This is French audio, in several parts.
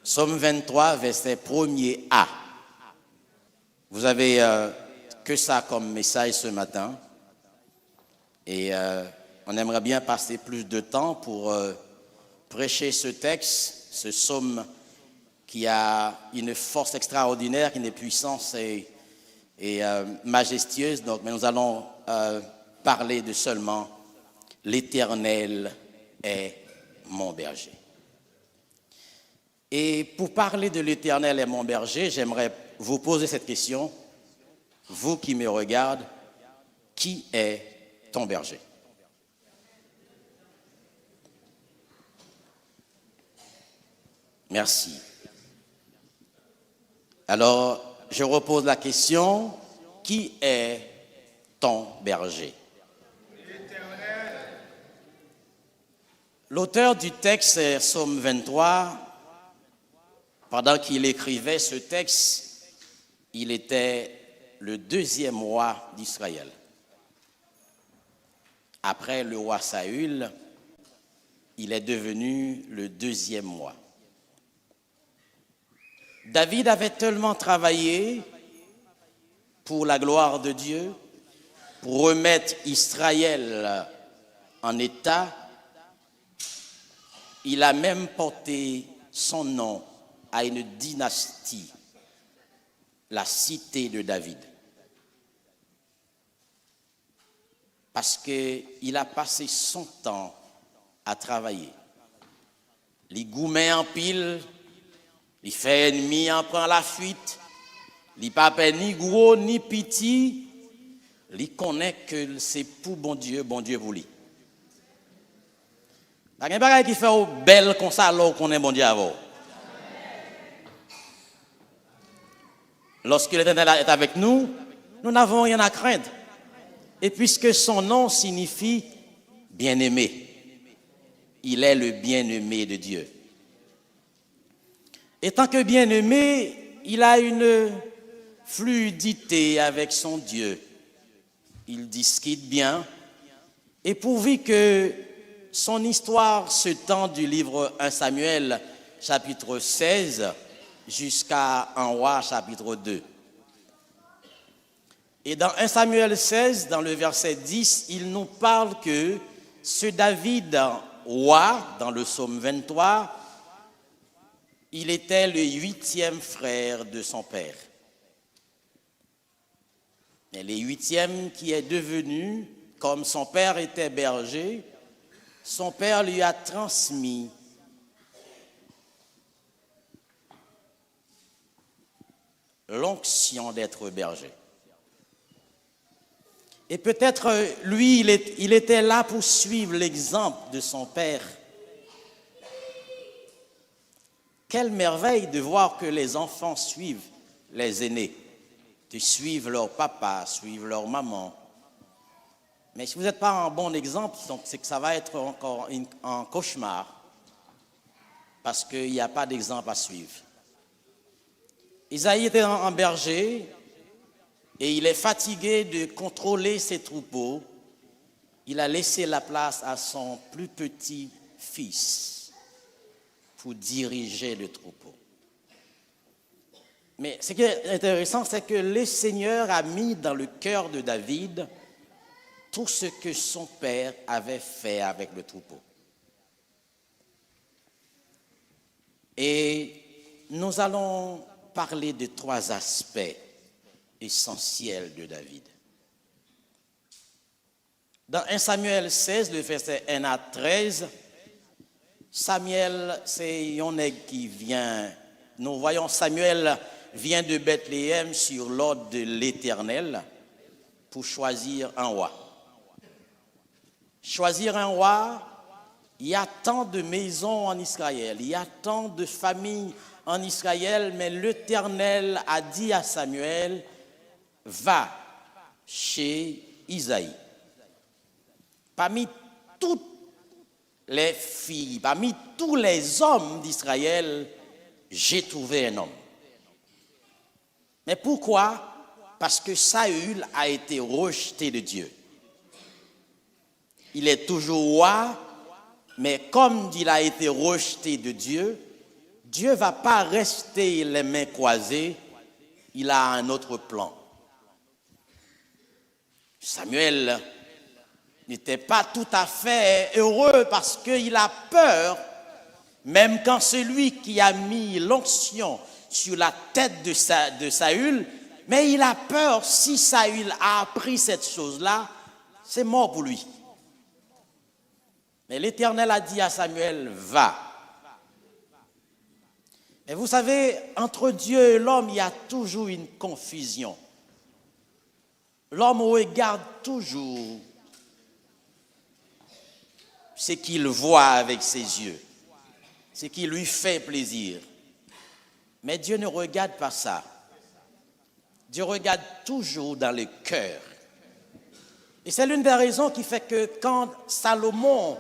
Psaume 23, verset 1er A. Vous avez que ça comme message ce matin. Et on aimerait bien passer plus de temps pour prêcher ce texte, ce psaume qui a une force extraordinaire, une puissance et majestueuse. Donc, mais nous allons parler de seulement l'Éternel est mon berger. Et pour parler de l'Éternel est mon berger, j'aimerais vous poser cette question. Vous qui me regardez, qui est ton berger? Merci. Alors, je repose la question, qui est ton berger? L'auteur du texte, c'est Psaume 23. Pendant qu'il écrivait ce texte, il était le deuxième roi d'Israël. Après le roi Saül, il est devenu le deuxième roi. David avait tellement travaillé pour la gloire de Dieu, pour remettre Israël en état. Il a même porté son nom à une dynastie, la cité de David. Parce qu'il a passé son temps à travailler. Les gourmets en pile, les fait ennemi en prend la fuite, les pape ni gros ni petit, les connaît que c'est pour bon Dieu pour lui. Il y a des choses qui fait belle comme ça alors qu'on est bon Dieu avant. Lorsque l'Éternel est avec nous, nous n'avons rien à craindre. Et puisque son nom signifie bien-aimé, il est le bien-aimé de Dieu. Et tant que bien-aimé, il a une fluidité avec son Dieu. Il discute bien. Et pourvu que son histoire se tend du livre 1 Samuel, chapitre 16, jusqu'à 1 Roi, chapitre 2. Et dans 1 Samuel 16, dans le verset 10, il nous parle que ce David, roi, dans le psaume 23, il était le 8e frère de son père. Et le 8e qui est devenu, comme son père était berger, son père lui a transmis l'onction d'être berger. Et peut-être lui, il était là pour suivre l'exemple de son père. Quelle merveille de voir que les enfants suivent les aînés, de suivre leur papa, suivre leur maman. Mais si vous n'êtes pas un bon exemple, donc c'est que ça va être encore un cauchemar, parce qu'il n'y a pas d'exemple à suivre. Isaïe était un berger et il est fatigué de contrôler ses troupeaux. Il a laissé la place à son plus petit fils pour diriger le troupeau. Mais ce qui est intéressant, c'est que le Seigneur a mis dans le cœur de David tout ce que son père avait fait avec le troupeau. Et nous allons parler de 3 aspects essentiels de David. Dans 1 Samuel 16, le verset 1 à 13, Samuel, c'est un nègre qui vient. Nous voyons Samuel vient de Bethléem sur l'ordre de l'Éternel pour choisir un roi. Choisir un roi, il y a tant de maisons en Israël, il y a tant de familles en Israël, mais l'Éternel a dit à Samuel, va chez Isaïe. Parmi toutes les filles, parmi tous les hommes d'Israël, j'ai trouvé un homme. Mais pourquoi? Parce que Saül a été rejeté de Dieu. Il est toujours roi, mais comme il a été rejeté de Dieu, Dieu ne va pas rester les mains croisées, il a un autre plan. Samuel n'était pas tout à fait heureux parce qu'il a peur, même quand celui qui a mis l'onction sur la tête de Saül, mais il a peur, si Saül a appris cette chose-là, c'est mort pour lui. Mais l'Éternel a dit à Samuel, va. Et vous savez, entre Dieu et l'homme, il y a toujours une confusion. L'homme regarde toujours ce qu'il voit avec ses yeux, ce qui lui fait plaisir. Mais Dieu ne regarde pas ça. Dieu regarde toujours dans le cœur. Et c'est l'une des raisons qui fait que quand Salomon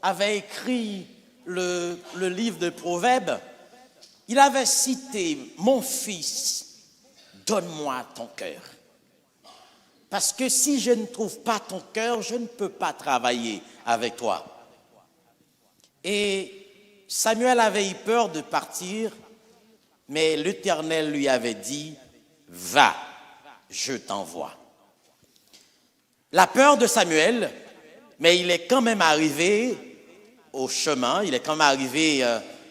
avait écrit le livre de Proverbes, il avait cité « Mon fils, donne-moi ton cœur. Parce que si je ne trouve pas ton cœur, je ne peux pas travailler avec toi. » Et Samuel avait eu peur de partir, mais l'Éternel lui avait dit « Va, je t'envoie. » La peur de Samuel, mais il est quand même arrivé au chemin, il est quand même arrivé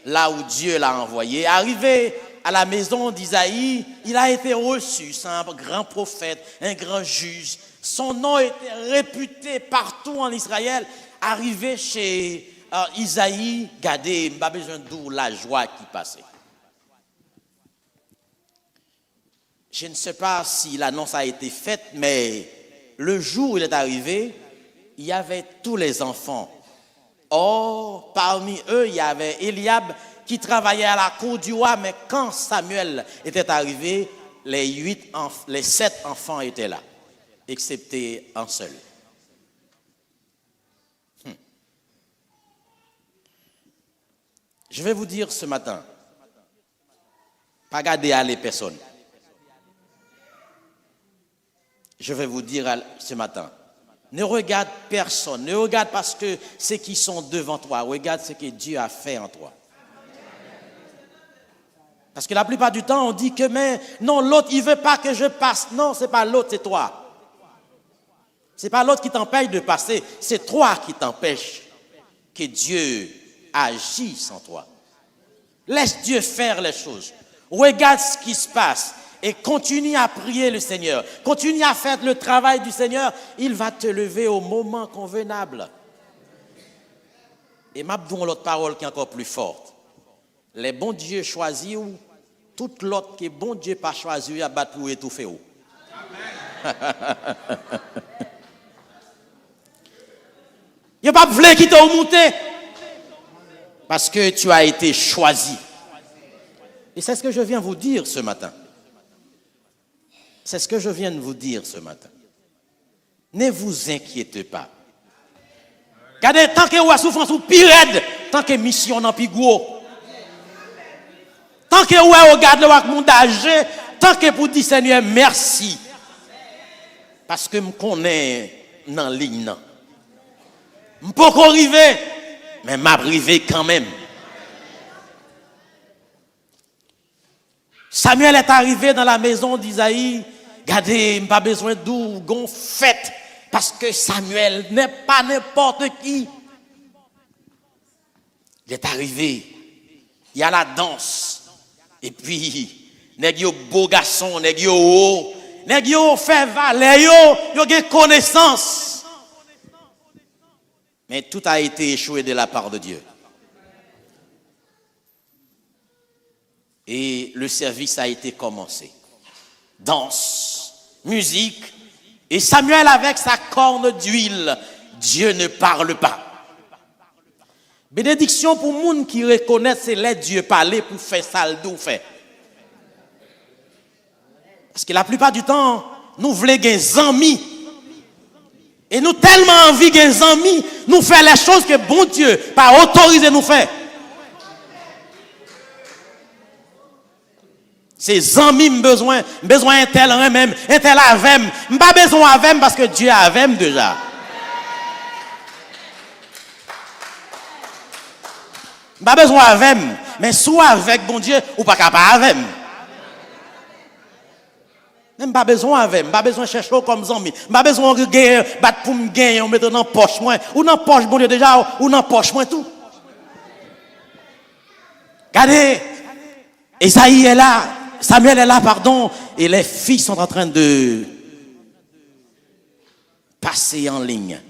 là où Dieu l'a envoyé. Arrivé à la maison d'Isaïe, il a été reçu, c'est un grand prophète, un grand juge. Son nom était réputé partout en Israël. Arrivé chez Isaïe, regardez, pas besoin d'où la joie qui passait. Je ne sais pas si l'annonce a été faite, mais le jour où il est arrivé, il y avait tous les enfants. Or, parmi eux, il y avait Eliab qui travaillait à la cour du roi, mais quand Samuel était arrivé, les 7 enfants étaient là, excepté un seul. Je vais vous dire ce matin, pas garder à les personnes. Je vais vous dire ce matin, ne regarde personne, ne regarde parce que ceux qui sont devant toi, regarde ce que Dieu a fait en toi. Parce que la plupart du temps, on dit que mais non, l'autre, il ne veut pas que je passe. Non, ce n'est pas l'autre, c'est toi. Ce n'est pas l'autre qui t'empêche de passer, c'est toi qui t'empêche que Dieu agisse en toi. Laisse Dieu faire les choses. Regarde ce qui se passe. Et continue à prier le Seigneur. Continue à faire le travail du Seigneur. Il va te lever au moment convenable. Et m'a donné l'autre parole qui est encore plus forte. Les bons dieux choisis ou toute l'autre qui est bon Dieu pas choisi, il a battu pour étouffer. Il n'y a pas de vle qui t'a monté. Parce que tu as été choisi. Et c'est ce que je viens vous dire ce matin. C'est ce que je viens de vous dire ce matin. Ne vous inquiétez pas. Regardez, tant que vous avez souffrance ou pire aide, tant que mission n'a plus gros. Tant que vous avez regardé le monde âgé, tant que vous dites Seigneur merci. Parce que je connais dans la ligne. Je ne peux pas arriver, mais je arrivé quand même. Samuel est arrivé dans la maison d'Isaïe. Regardez, pas besoin d'où gon fête parce que Samuel n'est pas n'importe qui. Il est arrivé, il y a la danse et puis nèg yo beau garçon, nèg yo haut, nèg yo fait valer yo gen connaissance. Mais tout a été échoué de la part de Dieu. Et le service a été commencé. Danse, musique, et Samuel avec sa corne d'huile, Dieu ne parle pas. Bénédiction pour les gens qui reconnaissent c'est les Dieu parler pour faire ça le dos fait. Parce que la plupart du temps, nous voulons des amis. Et nous tellement envie des amis, nous faire les choses que bon Dieu pas autorisé nous faire. Ces amis ont besoin un tel même, un tel avec, pas besoin avec parce que Dieu a avec déjà. Pas besoin avec, mais soit avec bon Dieu ou pas capable avec. Même pas besoin avec, pas besoin de chercher comme zombie, pas besoin de gagner, battre pour me gagner, on met dans la poche moi, ou dans la poche bon Dieu déjà, ou dans la poche moi tout. Regardez, Esaïe est là, Samuel est là, pardon, et les filles sont en train de passer en ligne.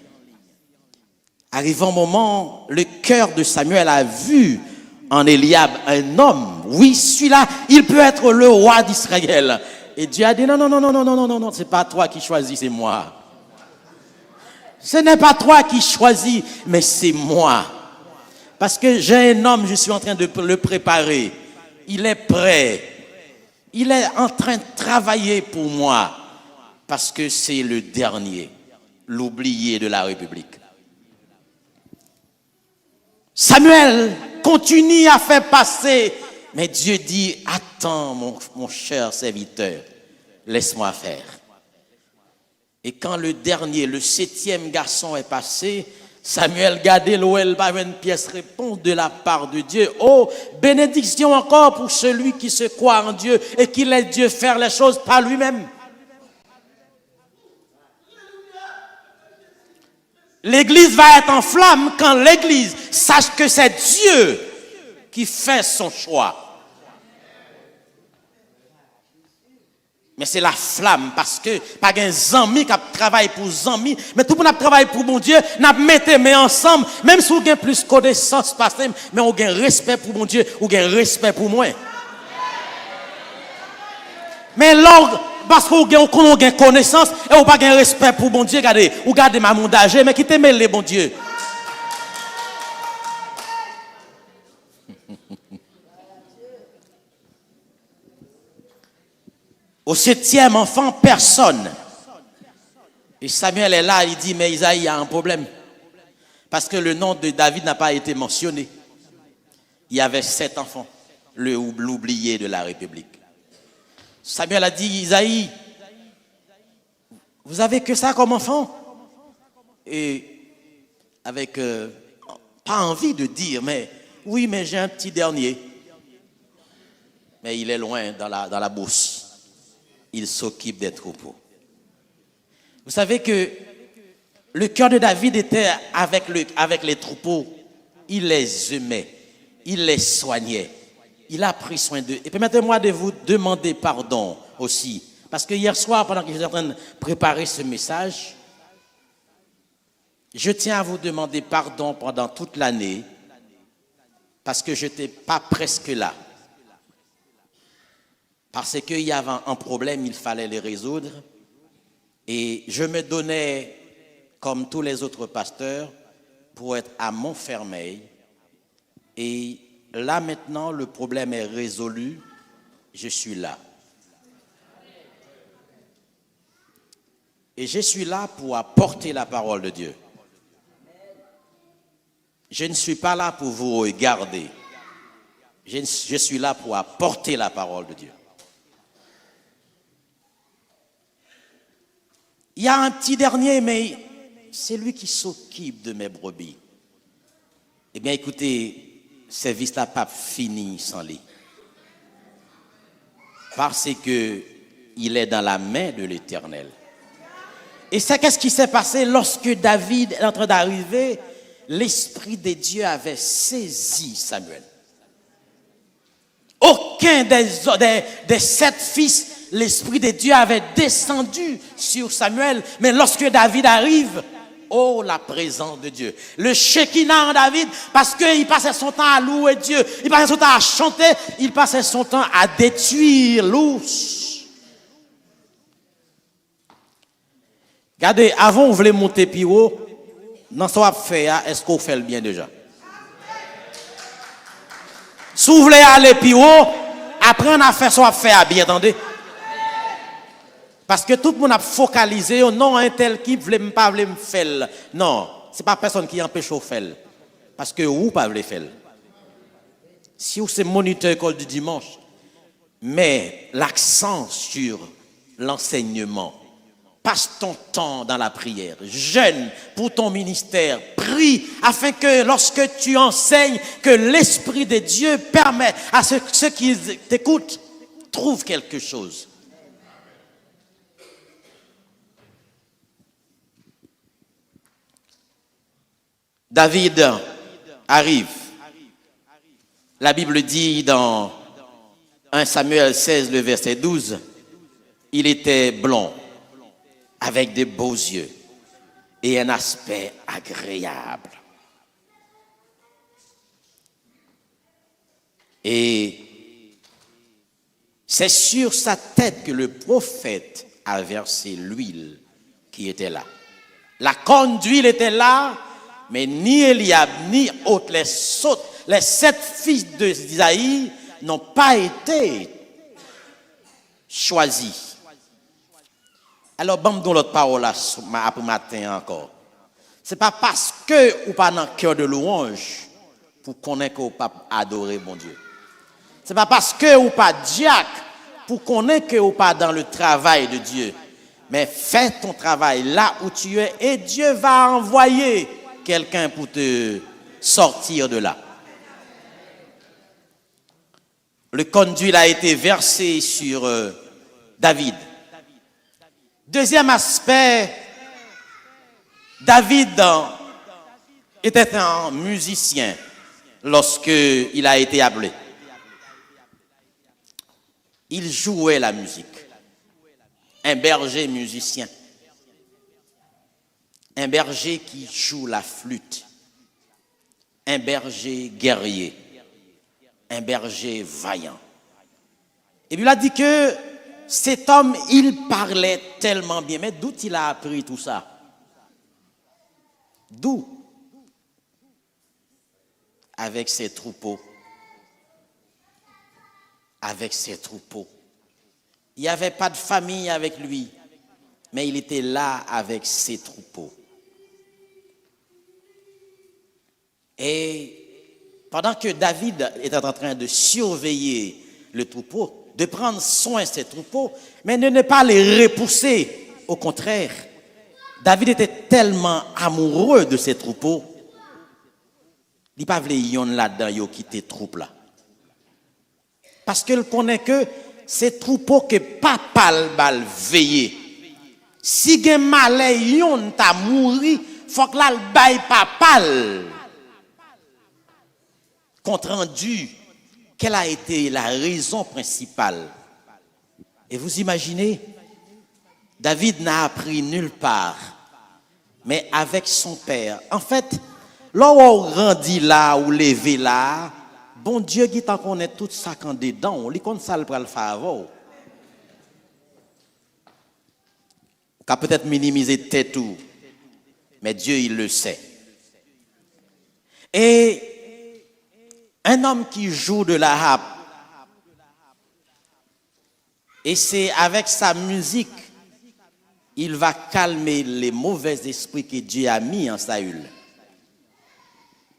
Arrivant un moment, le cœur de Samuel a vu en Eliab un homme. Oui, celui-là, il peut être le roi d'Israël. Et Dieu a dit non, non, non, non, non, non, non, non, non, c'est pas toi qui choisis, c'est moi. Ce n'est pas toi qui choisis, mais c'est moi. Parce que j'ai un homme, je suis en train de le préparer. Il est prêt. Il est en train de travailler pour moi. Parce que c'est le dernier, l'oublié de la République. Samuel continue à faire passer, mais Dieu dit, attends mon cher serviteur, laisse-moi faire. Et quand le dernier, le 7e garçon est passé, Samuel gardait l'ouel par une pièce répond de la part de Dieu. Oh, bénédiction encore pour celui qui se croit en Dieu et qui laisse Dieu faire les choses par lui-même. L'église va être en flamme quand l'église sache que c'est Dieu qui fait son choix. Mais c'est la flamme parce que pas un zami qui travaille pour zami, mais tout le monde travaille pour mon Dieu, n'a mettez mais ensemble, même si vous avez plus de connaissances passées, mais on a respect pour mon Dieu, ou un respect pour moi. Mais là, parce qu'on a connaissance et on pas de respect pour mon Dieu, regardez, ou gardez ma monde âgé, mais qui t'aime les bon Dieu. Au 7e enfant, personne. Et Samuel est là, il dit, mais Isaïe a un problème. Parce que le nom de David n'a pas été mentionné. Il y avait 7 enfants, l'oublié de la République. Samuel a dit, Isaïe, vous avez que ça comme enfant? Et avec, pas envie de dire, mais oui, mais j'ai un petit dernier. Mais il est loin dans la bourse. Il s'occupe des troupeaux. Vous savez que le cœur de David était avec les troupeaux. Il les aimait, il les soignait, il a pris soin d'eux. Et permettez-moi de vous demander pardon aussi. Parce que hier soir, pendant que j'étais en train de préparer ce message, je tiens à vous demander pardon pendant toute l'année parce que je n'étais pas presque là. Parce qu'il y avait un problème, il fallait le résoudre. Et je me donnais, comme tous les autres pasteurs, pour être à Montfermeil. Et là maintenant, le problème est résolu. Je suis là. Et je suis là pour apporter la parole de Dieu. Je ne suis pas là pour vous regarder. Je suis là pour apporter la parole de Dieu. Il y a un petit dernier, mais c'est lui qui s'occupe de mes brebis. Eh bien, écoutez, service n'a pas fini sans lui. Parce que il est dans la main de l'Éternel. Et c'est qu'est-ce qui s'est passé lorsque David est en train d'arriver? L'Esprit de Dieu avait saisi Samuel. Aucun des 7 fils, l'Esprit de Dieu avait descendu sur Samuel. Mais lorsque David arrive, oh la présence de Dieu. Le Shekinah en David, parce qu'il passait son temps à louer Dieu, il passait son temps à chanter, il passait son temps à détruire l'ours. Regardez, avant vous voulez monter plus haut, dans ce qu'on fait, est-ce qu'on fait le bien déjà? Si vous voulez aller plus haut, après on a fait ce qu'on fait bien, attendez. Parce que tout le monde a focalisé, non, un tel qui ne voulait pas me faire. Non, ce n'est pas personne qui empêche de faire. Parce que vous ne pouvez pas le faire. Si vous êtes moniteur école du dimanche, mais l'accent sur l'enseignement, Passe ton temps dans la prière, jeûne pour ton ministère, prie afin que lorsque tu enseignes, que l'Esprit de Dieu permet à ceux qui t'écoutent, trouvent quelque chose. David arrive. La Bible dit dans 1 Samuel 16, le verset 12, il était blond, avec des beaux yeux et un aspect agréable. Et c'est sur sa tête que le prophète a versé l'huile qui était là. La corne d'huile était là, mais ni Eliab, ni autres, les 7 fils d'Isaïe n'ont pas été choisis. Alors, bon, dans l'autre parole après matin encore. Ce n'est pas parce que ou pas dans le cœur de louange pour connaître que ou pas adorer bon Dieu. Ce n'est pas parce que ou pas diacre pour connaître que ou pas dans le travail de Dieu. Mais fais ton travail là où tu es et Dieu va envoyer quelqu'un pour te sortir de là. Le conduit a été versé sur David. Deuxième aspect, David était un musicien lorsqu'il a été appelé. Il jouait la musique. Un berger musicien. Un berger qui joue la flûte. Un berger guerrier. Un berger vaillant. Et puis il a dit que cet homme, il parlait tellement bien. Mais d'où il a appris tout ça? D'où? Avec ses troupeaux. Avec ses troupeaux. Il n'y avait pas de famille avec lui, mais il était là avec ses troupeaux. Et pendant que David était en train de surveiller le troupeau, de prendre soin de ses troupeaux, mais de ne pas les repousser, au contraire, David était tellement amoureux de ses troupeaux, il n'a pas voulu yon là-dedans, il a quitté troupe là. Parce qu'il connaît que ces troupeaux que papa le veiller. Si gen malais yon ta mouri, faut que la baille papa. Compte rendu, quelle a été la raison principale? Et vous imaginez, David n'a appris nulle part, mais avec son père. En fait, là où on grandit là, ou levé là, bon Dieu qui t'en connaît tout ça quand dedans, on lui compte ça le faire avant. Qu'a peut-être minimiser tête tout, mais Dieu il le sait. Et un homme qui joue de la harpe, et c'est avec sa musique, il va calmer les mauvais esprits que Dieu a mis en Saül.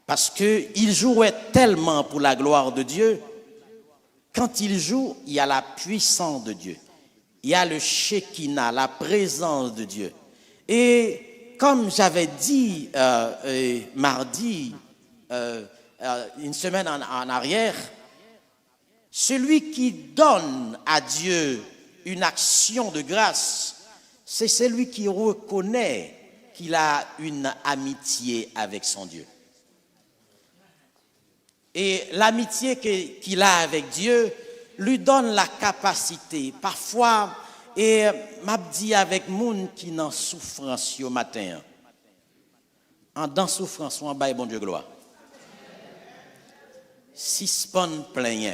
Parce qu'il jouait tellement pour la gloire de Dieu. Quand il joue, il y a la puissance de Dieu. Il y a le Shekinah, la présence de Dieu. Et comme j'avais dit mardi, une semaine en arrière, celui qui donne à Dieu une action de grâce, c'est celui qui reconnaît qu'il a une amitié avec son Dieu. Et l'amitié qu'il a avec Dieu lui donne la capacité. Parfois, et m'a dit avec moun qui n'en souffrance au matin. En dans souffrance, on baille bon Dieu gloire. Si spawn plein.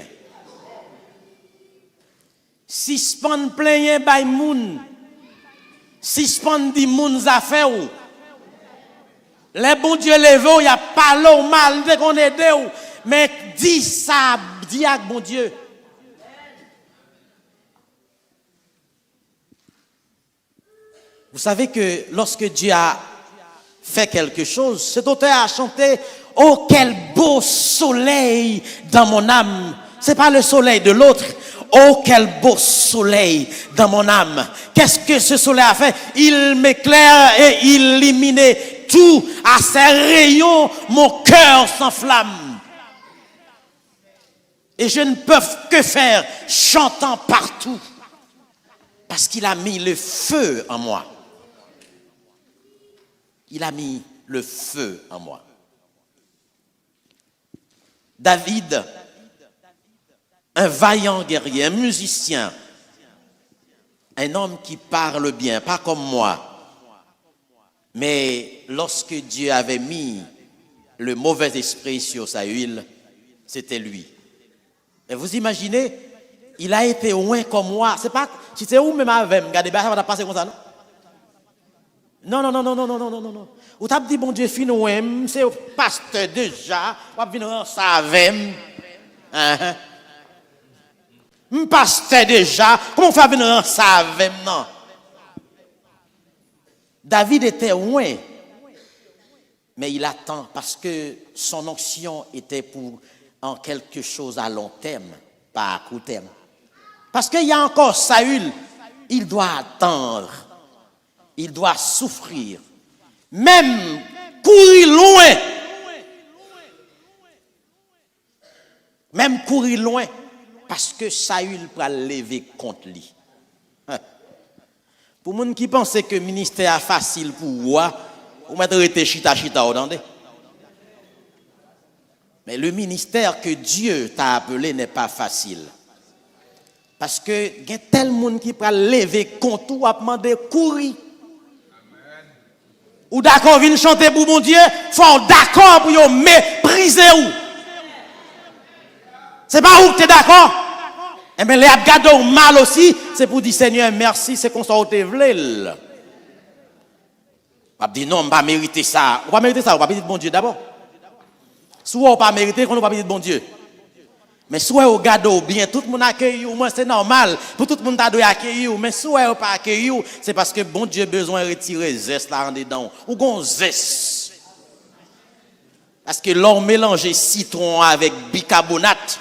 Si spawn plein baille moun. Si spawn di moun affaire ou. Les bon Dieu levé, il y a pas l'eau mal de qu'on aide ou. Mais dis ça, dis avec bon Dieu. Vous savez que lorsque Dieu a fait quelque chose, cet auteur a chanté « Oh, quel beau soleil dans mon âme !» Ce n'est pas le soleil de l'autre. « Oh, quel beau soleil dans mon âme. Qu'est-ce que ce soleil a fait? Il m'éclaire et il illumine tout. À ses rayons, mon cœur s'enflamme. Et je ne peux que faire chantant partout. Parce qu'il a mis le feu en moi. Il a mis le feu en moi. David, un vaillant guerrier, un musicien, un homme qui parle bien, pas comme moi. Mais lorsque Dieu avait mis le mauvais esprit sur sa huile, c'était lui. Et vous imaginez, il a été loin comme moi. C'est pas, si c'est où même avec, regardez, ça va passer comme ça, non? Non. Ou t'as dit, bon Dieu, fin loin, c'est au pasteur déjà, ou t'as venir ça avec. Pasteur déjà, comment on fait venir ça avec, non? David était loin, mais il attend parce que son onction était pour en quelque chose à long terme, pas à court terme. Parce qu'il y a encore Saül, il doit attendre, il doit souffrir, même courir loin, parce que Saül va lever contre lui. Pour les gens qui pensent que le ministère est facile pour vous, vous mettez chita, attendez. Mais le ministère que Dieu t'a appelé n'est pas facile. Parce que il y a tel monde qui peut lever contre ou à demander courir. Ou d'accord, venir chanter pour mon Dieu, faut d'accord pour mépriser ou. C'est pas où tu es d'accord? Eh bien, les abgadons mal aussi, c'est pour dire Seigneur, merci, c'est qu'on soit te vle. On va dire non, on ne va pas mériter ça. On va mériter ça, on va pas dire bon Dieu d'abord. Soit on ne va pas mériter, on ne va pas dire bon Dieu. Mais soit on garde bien, tout le monde accueille ou, moi c'est normal, pour tout le monde doit accueillir, mais soit on pas accueillir, c'est parce que bon Dieu a besoin de retirer zeste là en dedans. Ou gon zeste. Parce que l'on mélange citron avec bicarbonate.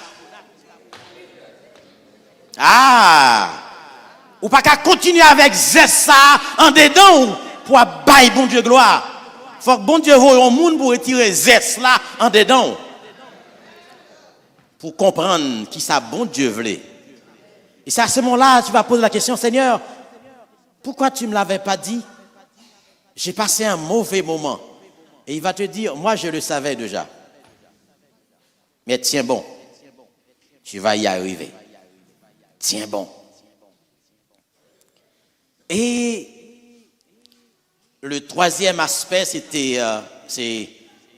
Ou pas qu'à continuer avec zeste ça en dedans pour bailler bon Dieu gloire. Faut que bon Dieu voie un monde pour retirer zeste là en dedans. Pour comprendre qui ça bon Dieu voulait. Et c'est à ce moment-là, tu vas poser la question, Seigneur, pourquoi tu ne me l'avais pas dit? J'ai passé un mauvais moment. Et il va te dire, moi je le savais déjà. Mais tiens bon, tu vas y arriver. Tiens bon. Et le troisième aspect, c'est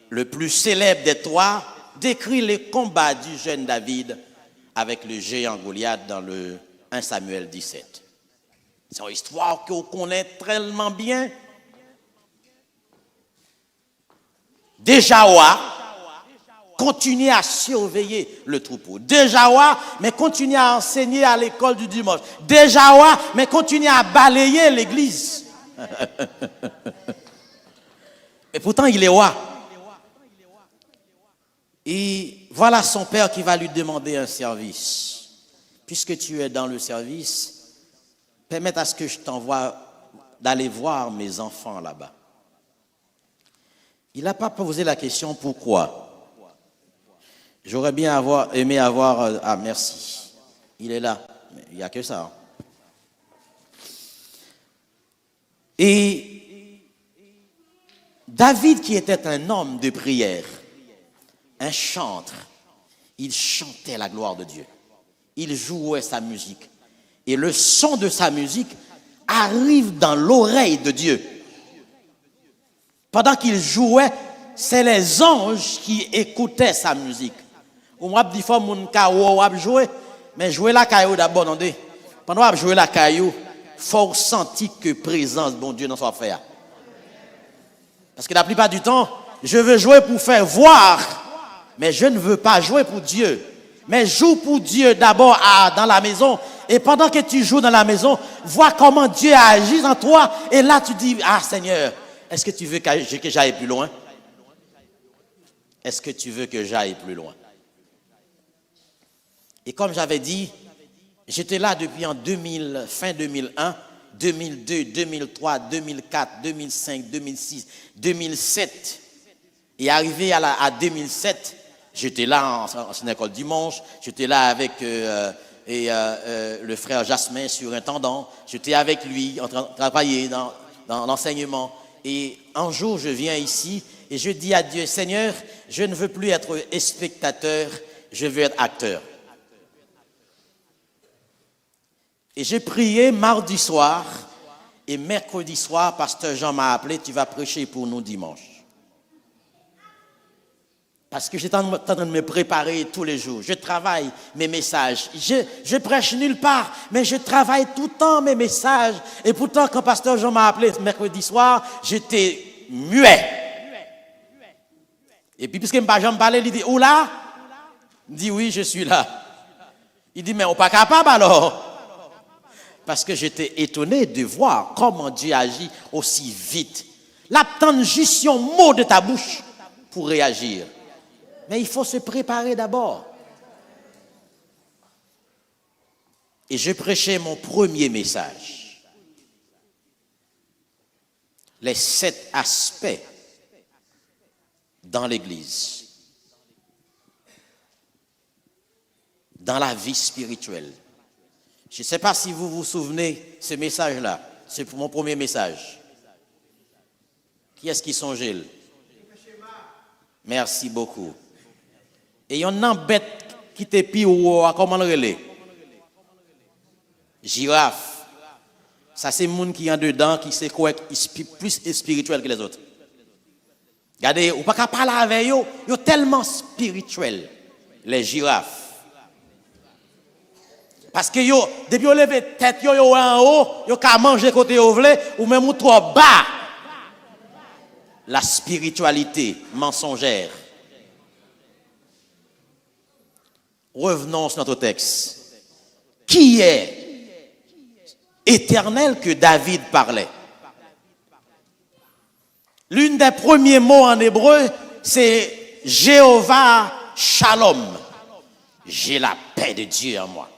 le plus célèbre des trois, décrit le combat du jeune David avec le géant Goliath dans le 1 Samuel 17. C'est une histoire qu'on connaît tellement bien. Déjà, continue à surveiller le troupeau. Déjà, mais continue à enseigner à l'école du dimanche. Déjà, mais continue à balayer l'église. Et pourtant, il est roi. Et voilà son père qui va lui demander un service. Puisque tu es dans le service, permette à ce que je t'envoie d'aller voir mes enfants là-bas. Il n'a pas posé la question pourquoi. J'aurais bien aimé avoir... Ah, merci. Il est là. Mais il n'y a que ça. Et David, qui était un homme de prière, un chantre, il chantait la gloire de Dieu. Il jouait sa musique. Et le son de sa musique arrive dans l'oreille de Dieu. Pendant qu'il jouait, c'est les anges qui écoutaient sa musique. Ou moi, des fois, mon caillou a joué, mais jouer la caillou d'abord, non? Pendant que jouer la caillou, il faut sentir que présence, bon Dieu, dans son affaire. Parce que la plupart du temps, je veux jouer pour faire voir, mais je ne veux pas jouer pour Dieu. Mais joue pour Dieu d'abord dans la maison. Et pendant que tu joues dans la maison, vois comment Dieu agit en toi. Et là, tu dis, ah Seigneur, est-ce que tu veux que j'aille plus loin? Est-ce que tu veux que j'aille plus loin? Et comme j'avais dit, J'étais là depuis en 2000, fin 2001, 2002, 2003, 2004, 2005, 2006, 2007. Et arrivé à 2007, j'étais là en école dimanche, j'étais là avec le frère Jasmin, surintendant. J'étais avec lui en train de travailler dans l'enseignement. Et un jour, je viens ici et je dis à Dieu, Seigneur, je ne veux plus être spectateur, je veux être acteur. Et j'ai prié mardi soir et mercredi soir, pasteur Jean m'a appelé, tu vas prêcher pour nous dimanche. Parce que j'étais en train de me préparer tous les jours. Je travaille mes messages. Je prêche nulle part, mais je travaille tout le temps mes messages. Et pourtant, quand pasteur Jean m'a appelé mercredi soir, j'étais muet. Et puis, puisque Jean me parlait, il dit, où là? Il dit, oui, je suis là. Il dit, mais on n'est pas capable alors. Parce que j'étais étonné de voir comment Dieu agit aussi vite. L'attendre juste un mot de ta bouche pour réagir. Mais il faut se préparer d'abord. Et je prêchais mon premier message. Les 7 aspects dans l'Église, dans la vie spirituelle. Je ne sais pas si vous vous souvenez de ce message-là. C'est mon premier message. Qui est-ce qui songeait? Merci beaucoup. Et il y en a une bête qui te pire ou comment le relais? Girafe. Ça, c'est le monde qui est en dedans, qui c'est plus spirituel que les autres. Regardez, ou pas qu'à parler avec eux, ils sont tellement spirituels, les girafes. Parce que yo, depuis qu'ils lèvent tête, yo en haut, yo qu'à manger côté au vle, ou même ou trop bas. La spiritualité mensongère. Revenons sur notre texte. Qui est éternel que David parlait? L'un des premiers mots en hébreu, c'est Jéhovah Shalom. J'ai la paix de Dieu en moi.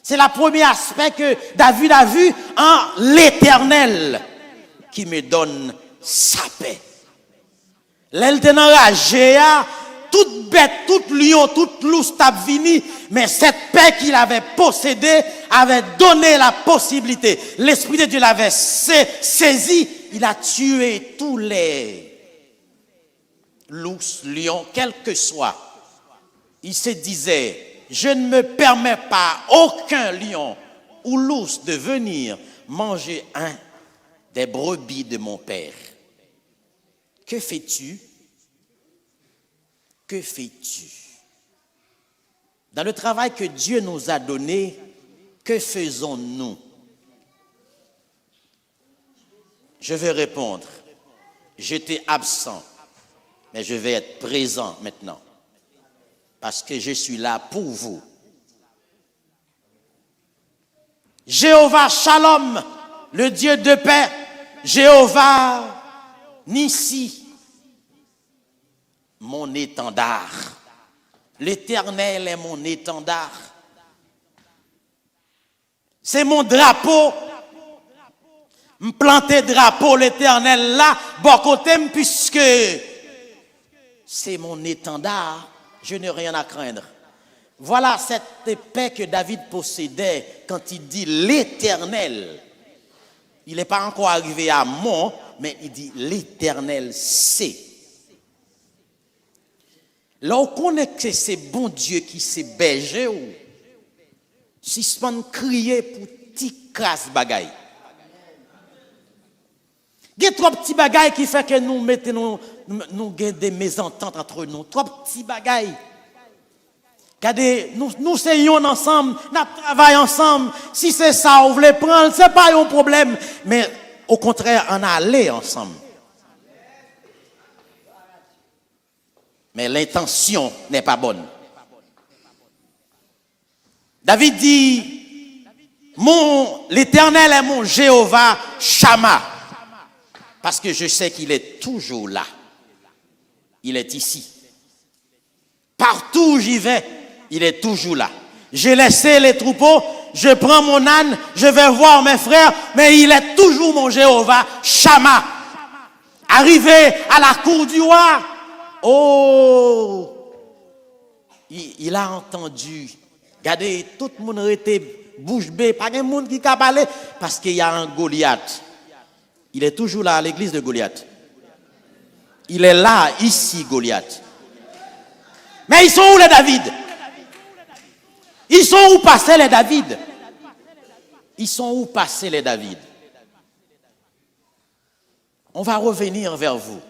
C'est le premier aspect que David a vu en l'Éternel qui me donne sa paix. L'Éternel enragé, toute bête, toute lion, toute lousse t'a vini, mais cette paix qu'il avait possédée avait donné la possibilité. L'Esprit de Dieu l'avait saisi, il a tué tous les lousses, lions, quel que soit. Il se disait, je ne me permets pas aucun lion ou lousse de venir manger un des brebis de mon père. Que fais-tu? Que fais-tu? Dans le travail que Dieu nous a donné, que faisons-nous? Je vais répondre, j'étais absent, mais je vais être présent maintenant. Parce que je suis là pour vous. Jéhovah Shalom, le Dieu de paix. Jéhovah Nissi, mon étendard. L'Éternel est mon étendard. C'est mon drapeau. Me planter drapeau l'Éternel là, bon côté puisque c'est mon étendard. Je n'ai rien à craindre. Voilà cette paix que David possédait quand il dit l'Éternel. Il n'est pas encore arrivé à mon, mais il dit l'Éternel sait. Là, on connaît que c'est bon Dieu qui s'est berger ou si se pas crier pour petit crasse bagaille. Il y a trop petits bagailles qui fait que nous mettons nous des mésententes entre nous. Trop petits bagailles. Regardez, nous essayons ensemble, nous travaillons ensemble. Si c'est ça, on voulait prendre, ce n'est pas un problème. Mais au contraire, on allait ensemble. Mais l'intention n'est pas bonne. David dit, l'Éternel est mon Jéhovah Shammah. Parce que je sais qu'il est toujours là. Il est ici. Partout où j'y vais, il est toujours là. J'ai laissé les troupeaux, je prends mon âne, je vais voir mes frères, mais il est toujours mon Jéhovah, Shama. Arrivé à la cour du roi, oh, il a entendu. Regardez, tout le monde était bouche bée, pas de monde qui a parlé, parce qu'il y a un Goliath. Il est toujours là à l'église de Goliath. Il est là, ici, Goliath. Mais ils sont où les David? Ils sont où passés les David? Ils sont où passés les David? On va revenir vers vous.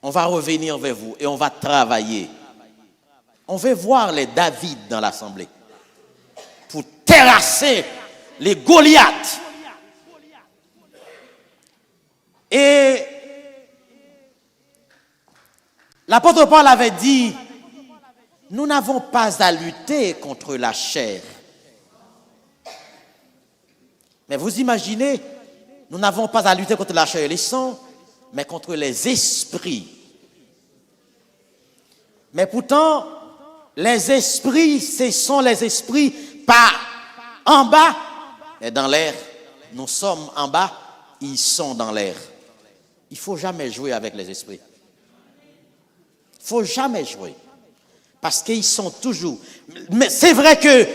On va revenir vers vous et on va travailler. On veut voir les David dans l'assemblée pour terrasser les Goliaths. Et l'apôtre Paul avait dit, nous n'avons pas à lutter contre la chair. Mais vous imaginez, nous n'avons pas à lutter contre la chair et le sang, mais contre les esprits. Mais pourtant, les esprits, ce sont les esprits pas en bas, mais dans l'air. Nous sommes en bas, ils sont dans l'air. Il ne faut jamais jouer avec les esprits. Il ne faut jamais jouer. Parce qu'ils sont toujours... Mais c'est vrai que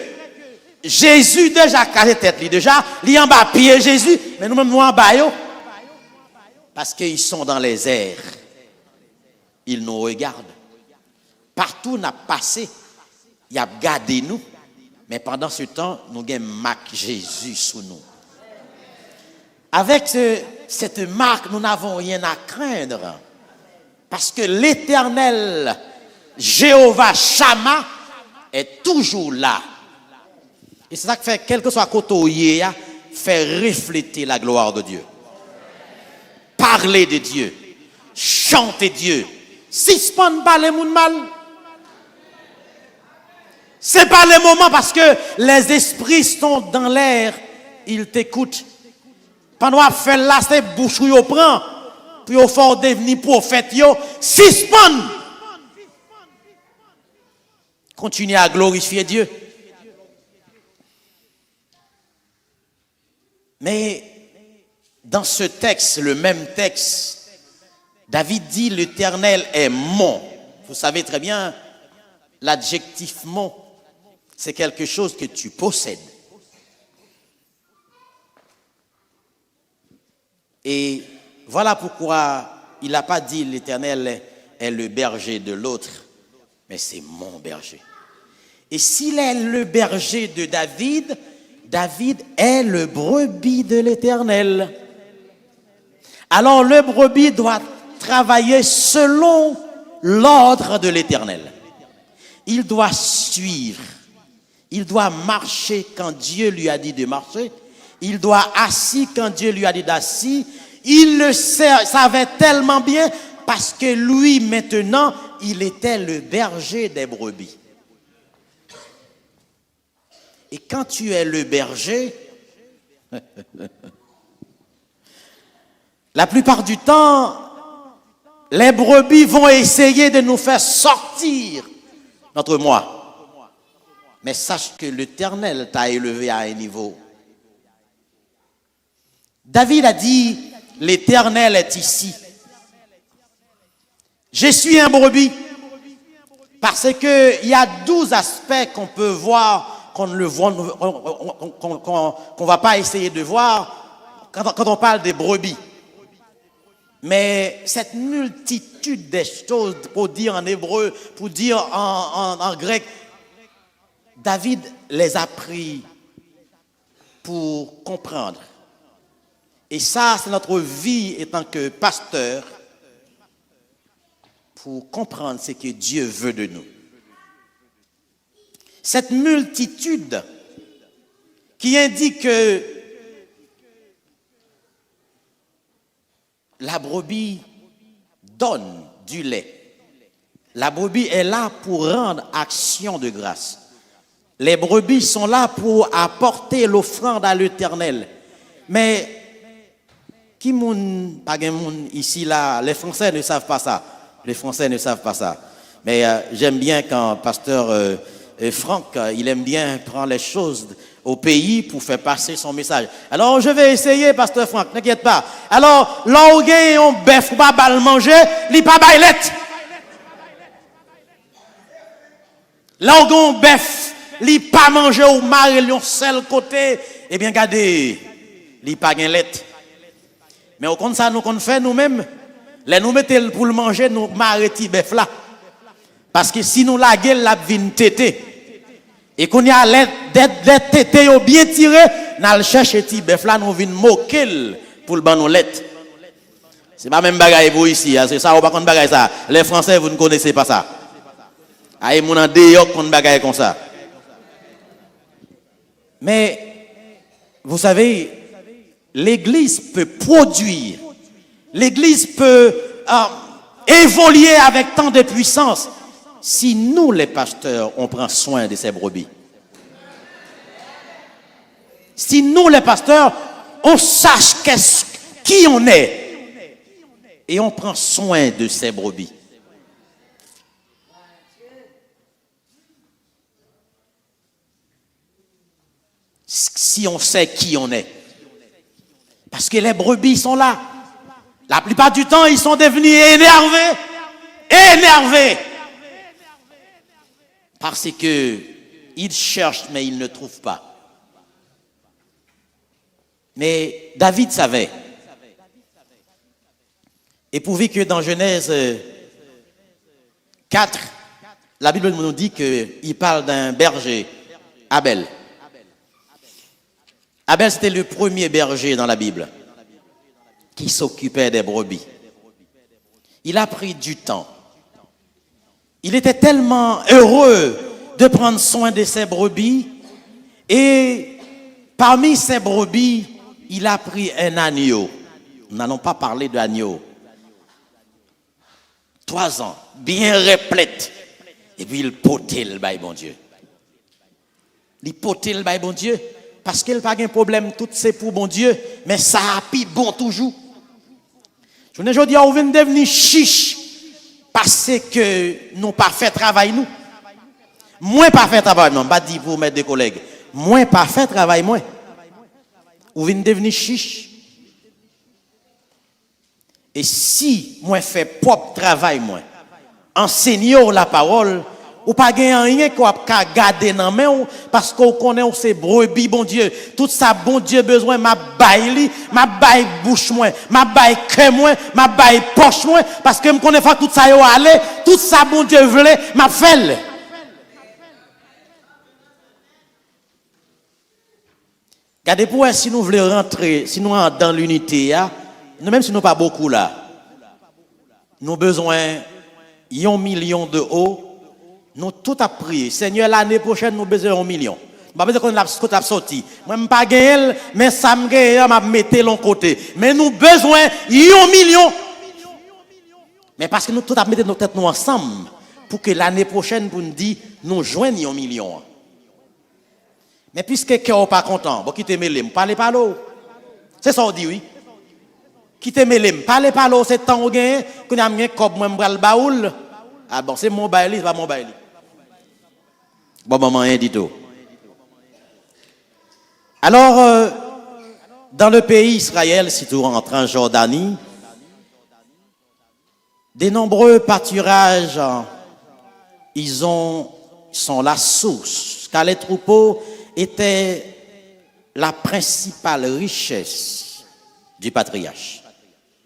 Jésus déjà cassé tête, déjà, il en bas pied Jésus, mais nous-mêmes nous en bas, parce qu'ils sont dans les airs. Ils nous regardent. Partout on a passé, il a gardé nous, mais pendant ce temps, nous avons marqué Jésus sous nous. Avec cette marque, nous n'avons rien à craindre. Parce que l'Éternel, Jéhovah Shama, est toujours là. Et c'est ça qui fait, quel que soit côté, fait refléter la gloire de Dieu. Parler de Dieu. Chanter Dieu. Si ce n'est pas les gens mal, ce n'est pas le moment parce que les esprits sont dans l'air, ils t'écoutent. Pendant qu'on fait là, c'est bouche où on prend, puis on fait devenir prophète. Suspend. Continuez à glorifier Dieu. Mais dans ce texte, le même texte, David dit l'Éternel est mon. Vous savez très bien, l'adjectif mon, c'est quelque chose que tu possèdes. Et voilà pourquoi il n'a pas dit l'Éternel est le berger de l'autre, mais c'est mon berger. Et s'il est le berger de David, David est le brebis de l'Éternel. Alors le brebis doit travailler selon l'ordre de l'Éternel. Il doit suivre. Il doit marcher quand Dieu lui a dit de marcher. Il doit assis quand Dieu lui a dit d'assis. Il le savait tellement bien parce que lui, maintenant, il était le berger des brebis. Et quand tu es le berger, la plupart du temps, les brebis vont essayer de nous faire sortir notre moi. Mais sache que l'Éternel t'a élevé à un niveau. David a dit, l'Éternel est ici. Je suis un brebis. Parce qu'il y a 12 aspects qu'on peut voir, qu'on ne va pas essayer de voir quand on parle des brebis. Mais cette multitude de choses, pour dire en hébreu, pour dire en grec, David les a pris pour comprendre. Et ça, c'est notre vie en tant que pasteur, pour comprendre ce que Dieu veut de nous. Cette multitude qui indique que la brebis donne du lait. La brebis est là pour rendre action de grâce. Les brebis sont là pour apporter l'offrande à l'Éternel. Mais qui moun, pas moun ici là, les Français ne savent pas ça. Les Français ne savent pas ça. Mais j'aime bien quand pasteur Franck, il aime bien prendre les choses au pays pour faire passer son message. Alors, je vais essayer, pasteur Franck, n'inquiète pas. Alors, là où il on bœuf ou pas le manger, il pas bailette. Là où on bœuf, il pas manger ou marre le seul côté, eh bien, regardez, il pas gain lette. Mais au compte ça, nous qu'on fait nous-mêmes, les nous mettons pour le manger, nous marrer bœuf là. Parce que si nous la gueule, la vine tété. Et qu'on y a d'être tété ou bien tiré, nous le chercher petit bœuf là, nous vine moquer pour le ban nous lettre. C'est pas même bagaille pour ici, c'est ça ou pas contre bagaille ça. Les Français, vous ne connaissez pas ça. Aïe, mon en dehors contre bagaille comme ça. Mais vous savez, l'Église peut produire, l'Église peut évoluer avec tant de puissance si nous, les pasteurs, on prend soin de ces brebis. Si nous, les pasteurs, on sache qui on est et on prend soin de ces brebis. Si on sait qui on est. Parce que les brebis sont là. La plupart du temps, ils sont devenus énervés. Parce que ils cherchent, mais ils ne trouvent pas. Mais David savait. Et pourvu que dans Genèse 4, la Bible nous dit qu'il parle d'un berger, Abel. Abel, c'était le premier berger dans la Bible qui s'occupait des brebis. Il a pris du temps. Il était tellement heureux de prendre soin de ses brebis. Et parmi ces brebis, il a pris un agneau. Nous n'allons pas parler d'agneau. 3 ans, bien replète. Et puis il potait le bail, bon Dieu. Il potait le bail, bon Dieu. Parce qu'il n'a pas de problème, tout c'est pour bon Dieu. Mais ça a pis bon toujours. Je ne dis pas, on vient de devenir chiche. Parce que nous pas fait travail nous. Moins pas fait travail, non, pas dit pour mettre des collègues. Moins pas fait travail, moins. Ou vient devenir chiche. Et si moi fait propre travail, moi, enseignant la parole, ou pas gagner rien qu'on a garder dans main parce qu'on connaît ces brebis, bon Dieu. Tout ça, bon Dieu, besoin, ma baille, ma baille bouche moins, ma baille cœur moins, ma baille poche moins, parce que me connais pas tout ça, yo aller, tout ça, bon Dieu, voulait, m'a fait. Regardez pour si nous voulons rentrer, si nous rentrons dans l'unité, nous même si nous pas beaucoup là, nous besoin 1 million de euros. Nous tout a prié. Seigneur, l'année prochaine, nous besoin 1 million. Pas besoin qu'on a sorti. Moi, je pas gagner, mais ça me gagne, m'a mettre l'on côté. Mais nous besoin 1 million. Mais parce que nous tout a mettre nos têtes nous ensemble pour que l'année prochaine, pour nous dire, nous joignons 1 million. Mais puisque quelqu'un n'est pas content, bon, qui te mêle, parlez pas l'eau. C'est ça on dit, oui. Qui te mêle, parlez pas l'eau, c'est temps où gagne, qu'on a mis comme moi, le baoul. Ah bon, c'est mon bail, c'est pas mon bail. Bon, maman, rien dit tout. Alors, dans le pays Israël, si tu rentres en Jordanie, des nombreux pâturages, sont la source, car les troupeaux étaient la principale richesse du patriarche.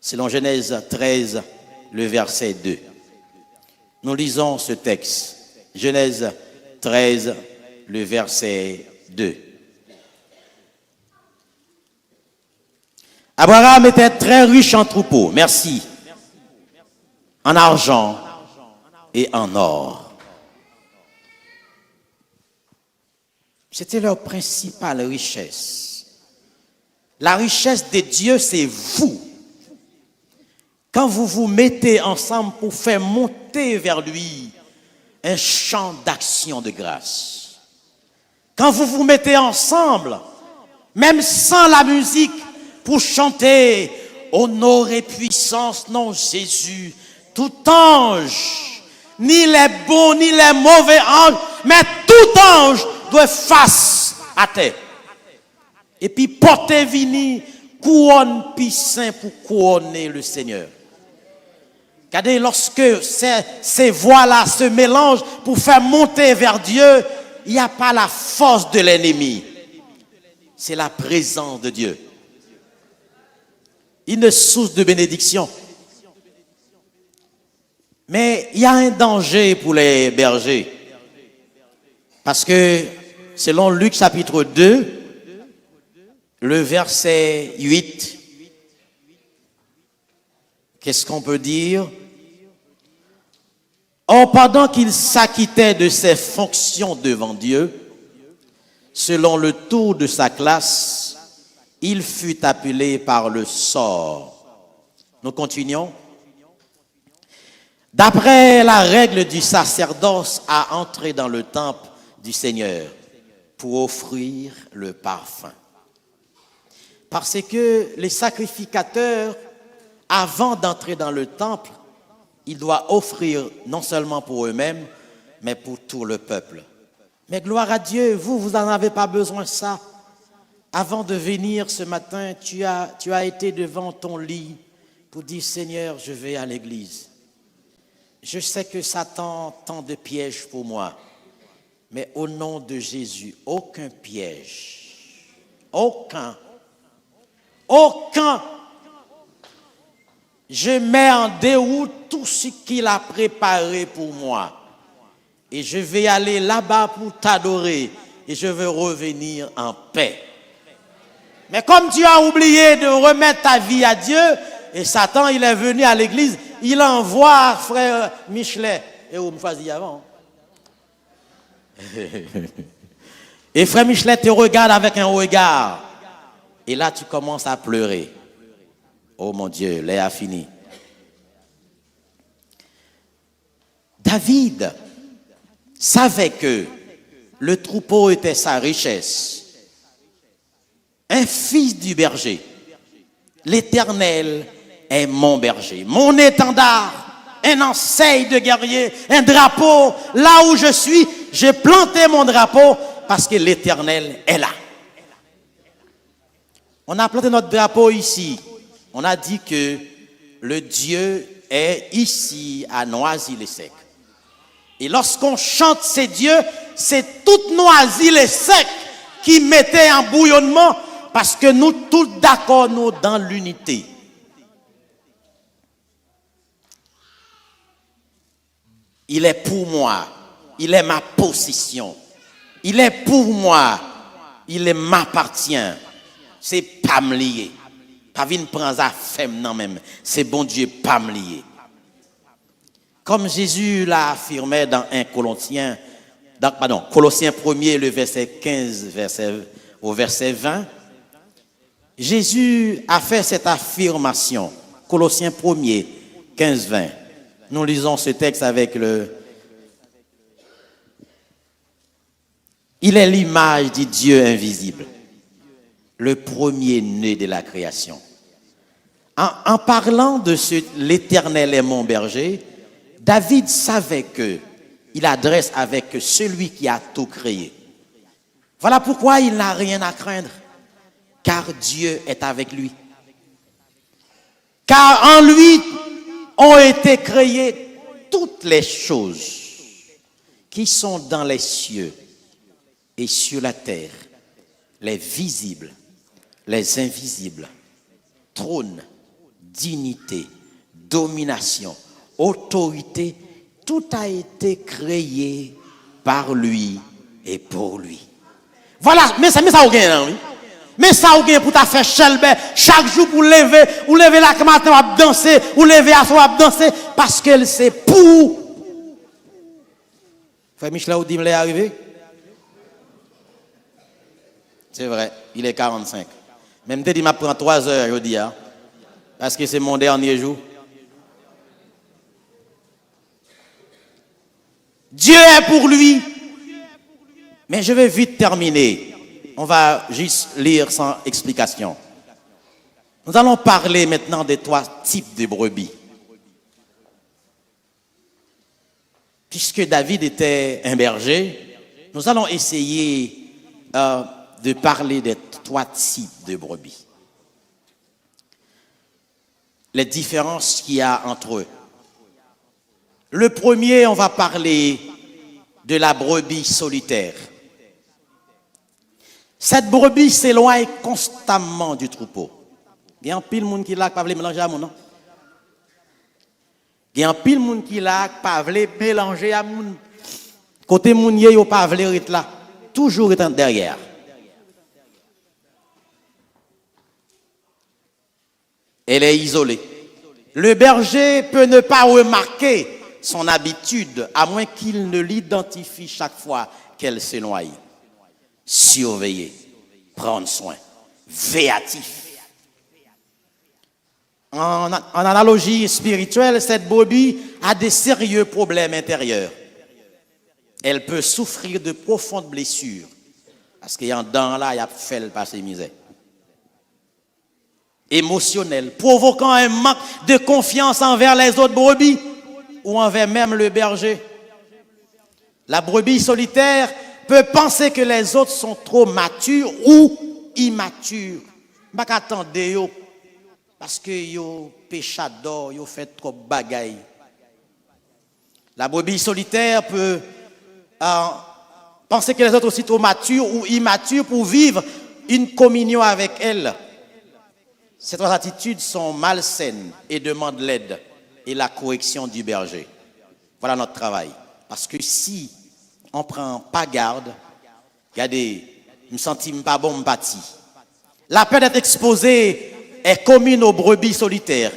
Selon Genèse 13, le verset 2. Nous lisons ce texte, Genèse 13, le verset 2. Abraham était très riche en troupeaux, merci, en argent et en or. C'était leur principale richesse. La richesse de Dieu, c'est vous. Quand vous vous mettez ensemble pour faire monter vers lui un chant d'action de grâce. Quand vous vous mettez ensemble, même sans la musique, pour chanter honneur et puissance, non Jésus, tout ange, ni les bons ni les mauvais anges, mais tout ange doit face à terre. Et puis porter vini couronne pissin pour couronner le Seigneur. Regardez, lorsque ces voix-là se mélangent pour faire monter vers Dieu, il n'y a pas la force de l'ennemi. C'est la présence de Dieu. Une source de bénédiction. Mais il y a un danger pour les bergers. Parce que selon Luc chapitre 2, le verset 8, qu'est-ce qu'on peut dire? Or, pendant qu'il s'acquittait de ses fonctions devant Dieu, selon le tour de sa classe, il fut appelé par le sort. Nous continuons. D'après la règle du sacerdoce, à entrer dans le temple du Seigneur pour offrir le parfum. Parce que les sacrificateurs, avant d'entrer dans le temple, ils doivent offrir non seulement pour eux-mêmes, mais pour tout le peuple. Mais gloire à Dieu, vous n'en avez pas besoin de ça. Avant de venir ce matin, tu as été devant ton lit pour dire, Seigneur, je vais à l'église. Je sais que Satan tend de pièges pour moi, mais au nom de Jésus, aucun piège, aucun. Je mets en déroute tout ce qu'il a préparé pour moi. Et je vais aller là-bas pour t'adorer. Et je veux revenir en paix. Mais comme tu as oublié de remettre ta vie à Dieu, et Satan, il est venu à l'église, il envoie frère Michelet. Et vous me choisissez avant. Et frère Michelet te regarde avec un regard. Et là, tu commences à pleurer. Oh mon Dieu, l'air a fini. David savait que le troupeau était sa richesse. Un fils du berger. L'Éternel est mon berger, mon étendard, un enseigne de guerrier, un drapeau. Là où je suis, j'ai planté mon drapeau parce que l'Éternel est là. On a planté notre drapeau ici. On a dit que le Dieu est ici à Noisy-le-Sec. Et lorsqu'on chante ces dieux, c'est toute Noisy-le-Sec qui mettait en bouillonnement parce que nous tous d'accord, nous dans l'unité. Il est pour moi, il est ma possession. Il est pour moi, il m'appartient. C'est pas me lier. Pas venir prendre ça femme non même. C'est bon Dieu pas me lier. Comme Jésus l'a affirmé dans Colossiens 1er, le verset 15 au verset 20, Jésus a fait cette affirmation. Colossiens 1er, 15-20. Nous lisons ce texte avec Il est l'image du Dieu invisible, le premier-né de la création. En parlant de l'Éternel est mon berger, David savait qu'il adresse avec celui qui a tout créé. Voilà pourquoi il n'a rien à craindre, car Dieu est avec lui. Car en lui ont été créées toutes les choses qui sont dans les cieux et sur la terre, les visibles, les invisibles, trône, dignité, domination, autorité, tout a été créé par lui et pour lui. Voilà, mais ça vous gagne, oui. Mais ça vous gagne pour ta faire chelbe chaque jour pour lever, ou lever la matin ou danser, ou lever à soi ou danser, parce que c'est pour. Frère Michel, vous dites, il est arrivé? C'est vrai, il est 45. Même dit, il m'a pris 3 heures, je dis, hein, parce que c'est mon dernier jour. Dieu est pour lui. Mais je vais vite terminer. On va juste lire sans explication. Nous allons parler maintenant des 3 types de brebis. Puisque David était un berger, Nous allons essayer de parler des 3 types de brebis. Les différences qu'il y a entre eux. Le premier, on va parler de la brebis solitaire. Cette brebis s'éloigne constamment du troupeau. Il y a un pile de monde qui là pas mélanger à mon non. Il y a un pile de monde qui là pas mélanger à mon. Côté moun yé yo pas être là, toujours étant derrière. Elle est isolée. Le berger peut ne pas remarquer son habitude, à moins qu'il ne l'identifie chaque fois qu'elle se noie. Surveiller, prendre soin, véatif. En analogie spirituelle, cette brebis a des sérieux problèmes intérieurs. Elle peut souffrir de profondes blessures, parce qu'il y a un dent là, il a fait passer misère. Émotionnel, provoquant un manque de confiance envers les autres brebis ou envers même le berger. La brebis solitaire peut penser que les autres sont trop matures ou immatures. Je ne vais pas attendre parce que yo péchador, yo fait trop bagaille. La brebis solitaire peut penser que les autres sont aussi trop matures ou immatures pour vivre une communion avec elle. Ces 3 attitudes sont malsaines et demandent l'aide et la correction du berger. Voilà notre travail. Parce que si on ne prend pas garde, regardez, je me sens pas bon, bâti. La peur d'être exposé est commune aux brebis solitaires.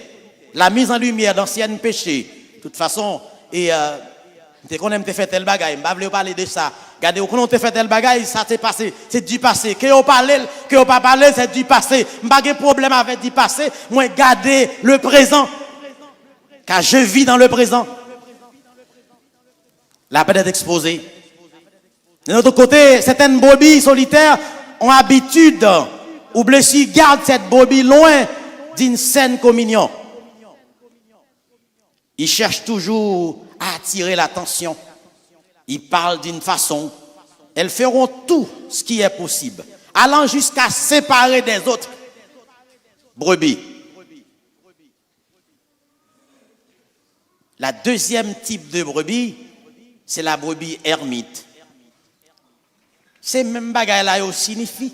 La mise en lumière d'anciens péchés. De toute façon, et qu'on aime te faire tel bagaille, je ne parler de ça. Regardez, quand on te fait tel bagaille, ça s'est passé, c'est du passé. Que on parle, que on pas parler, c'est du passé. Je n'ai pas de problème avec du passé. Moi, gardez le présent. Car je vis dans le présent. La peine d'être exposée. De l'autre côté, certaines brebis solitaires ont habitude ou blessures gardent cette brebis loin d'une saine communion. Ils cherchent toujours à attirer l'attention. Ils parlent d'une façon. Elles feront tout ce qui est possible, allant jusqu'à séparer des autres brebis. La deuxième type de brebis, c'est la brebis ermite. C'est même bagaille là signifie.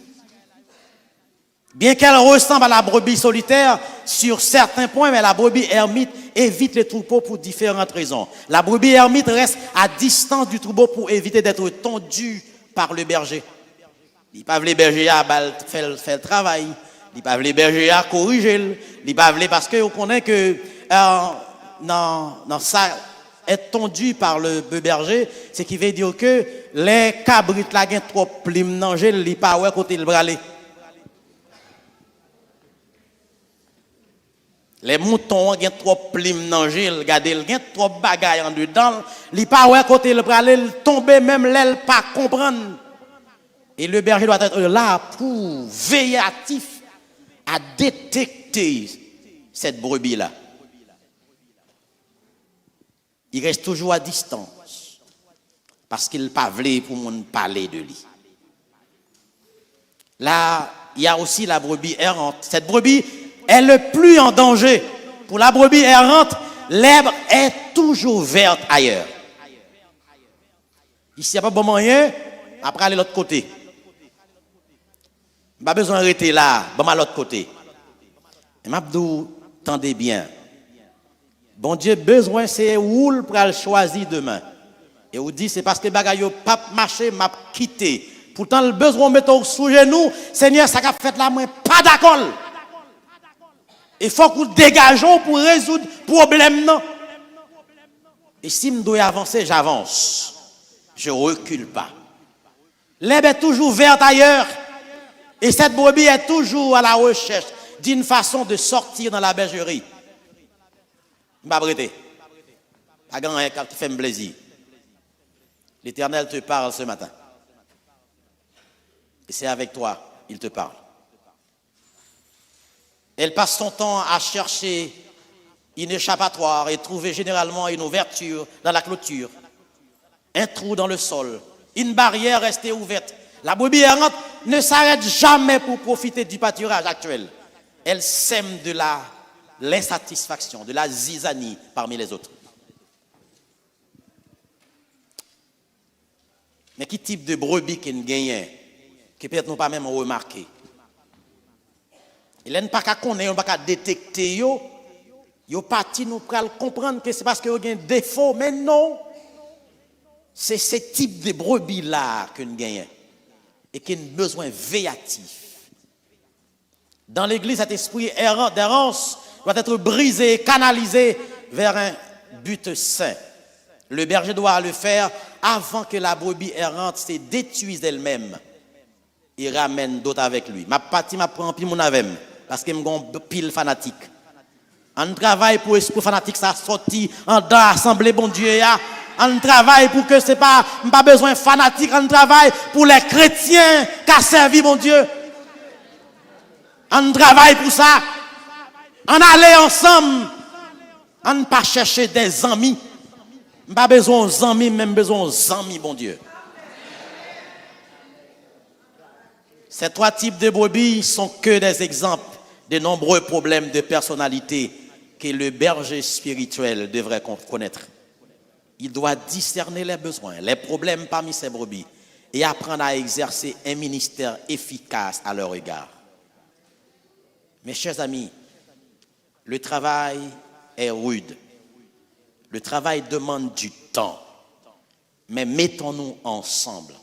Bien qu'elle ressemble à la brebis solitaire sur certains points, mais la brebis ermite évite les troupeaux pour différentes raisons. La brebis ermite reste à distance du troupeau pour éviter d'être tondue par le berger. Il ne peut pas les bergers à faire le travail. Il ne peut pas les bergers à corriger. Il ne peut pas parce qu'on connaît que non, ça être tondu par le berger, c'est qui veut dire que les cabrites là ont trop plim manger, ils ne pas ouais côté le bralé. Les moutons ont trop plim manger, regardez, ils ont trop bagaille en dedans, ils pas ouais côté le bralé, tomber même l'aile pas comprendre. Et le berger doit être là pour veiller actif à détecter cette brebis là. Il reste toujours à distance parce qu'il n'a pas voulu pour nous parler de lui. Là, il y a aussi la brebis errante. Cette brebis est le plus en danger. Pour la brebis errante, l'herbe est toujours verte ailleurs. Ici, il n'y a pas bon moyen, après aller de l'autre côté. Pas besoin d'arrêter là, bon à l'autre côté. Et Mabdou, tendez bien. Bon Dieu, besoin c'est où le pral choisir demain. Et vous dit c'est parce que bagaille pas marché, m'a quitté. Pourtant le besoin mettre sous genou, Seigneur, ça qu'a fait là moi pas d'accord. Il faut que nous dégageons pour résoudre le problème non. Et si je dois avancer, j'avance. Je recule pas. L'herbe est toujours verte ailleurs. Et cette brebis est toujours à la recherche d'une façon de sortir dans la bergerie. Je ne vais pas arrêter. Pas grand qui fait me plaisir. L'Éternel te parle ce matin. Et c'est avec toi, il te parle. Elle passe son temps à chercher une échappatoire et trouver généralement une ouverture dans la clôture, un trou dans le sol Une barrière restée ouverte. La brebis errante ne s'arrête jamais pour profiter du pâturage actuel. Elle sème de l'insatisfaction, de la zizanie parmi les autres. Mais qui type de brebis qu'on gagne, que peut-être nous pas même remarqué. Il n'est pas qu'à connaître, il n'est pas qu'à détecter, yo parti nous pral comprendre que c'est parce que yo gen défaut, mais non. C'est ce type de brebis là que nous gagnons et qui a besoin véatif. Dans l'église, cet esprit d'errance doit être brisé et canalisé vers un but saint. Le berger doit le faire avant que la brebis errante se détruise d'elle-même. Il ramène d'autres avec lui. Ma partie m'a prend pile mon avem parce que m'gon pile fanatique. On travaille pour esprit fanatique ça sorti en dans l'assemblée bon Dieu ya. On travaille pour que c'est pas besoin fanatique, on travaille pour les chrétiens qui a servi mon Dieu. On travaille pour ça. On allait ensemble. On ne pas chercher des amis. Pas besoin d'amis, même besoin d'amis, bon Dieu. Ces trois types de brebis sont que des exemples de nombreux problèmes de personnalité que le berger spirituel devrait connaître. Il doit discerner les besoins, les problèmes parmi ces brebis et apprendre à exercer un ministère efficace à leur égard. Mes chers amis, le travail est rude. Le travail demande du temps. Mais mettons-nous ensemble.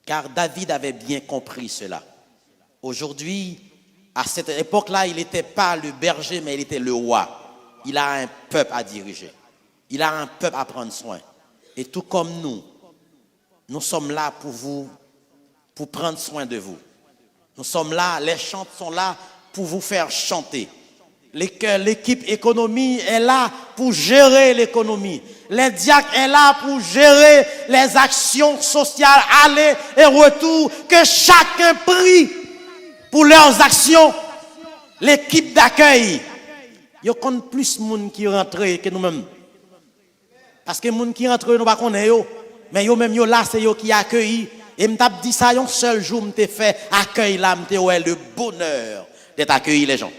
Car David avait bien compris cela. Aujourd'hui, à cette époque-là, il n'était pas le berger, mais il était le roi. Il a un peuple à diriger. Il a un peuple à prendre soin. Et tout comme nous sommes là pour vous, pour prendre soin de vous. Nous sommes là, les chants sont là pour vous faire chanter. L'équipe économie est là pour gérer l'économie. Les diacres est là pour gérer les actions sociales, aller et retour, que chacun prie pour leurs actions. L'équipe d'accueil, il y a plus de monde qui rentre que nous-mêmes. Parce que les gens qui rentrent, nous ne connaissons pas. Mais yo même yo là, c'est yo qui accueillent. Et je t'ai dit ça, un seul jour, je t'ai fait accueil là, je t'ai le bonheur d'être accueilli les gens.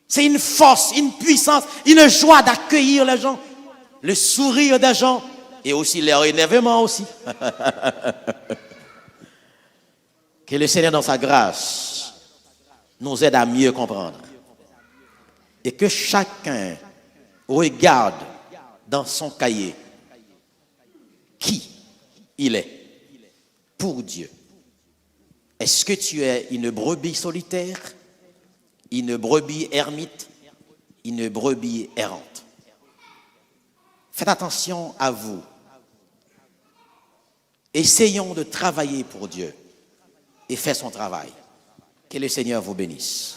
C'est une force, une puissance, une joie d'accueillir les gens. Le sourire des gens et aussi leur énervement aussi. Que le Seigneur dans sa grâce nous aide à mieux comprendre. Et que chacun regarde dans son cahier qui il est pour Dieu. Est-ce que tu es une brebis solitaire, une brebis ermite, une brebis errante? Faites attention à vous. Essayons de travailler pour Dieu et faire son travail. Que le Seigneur vous bénisse.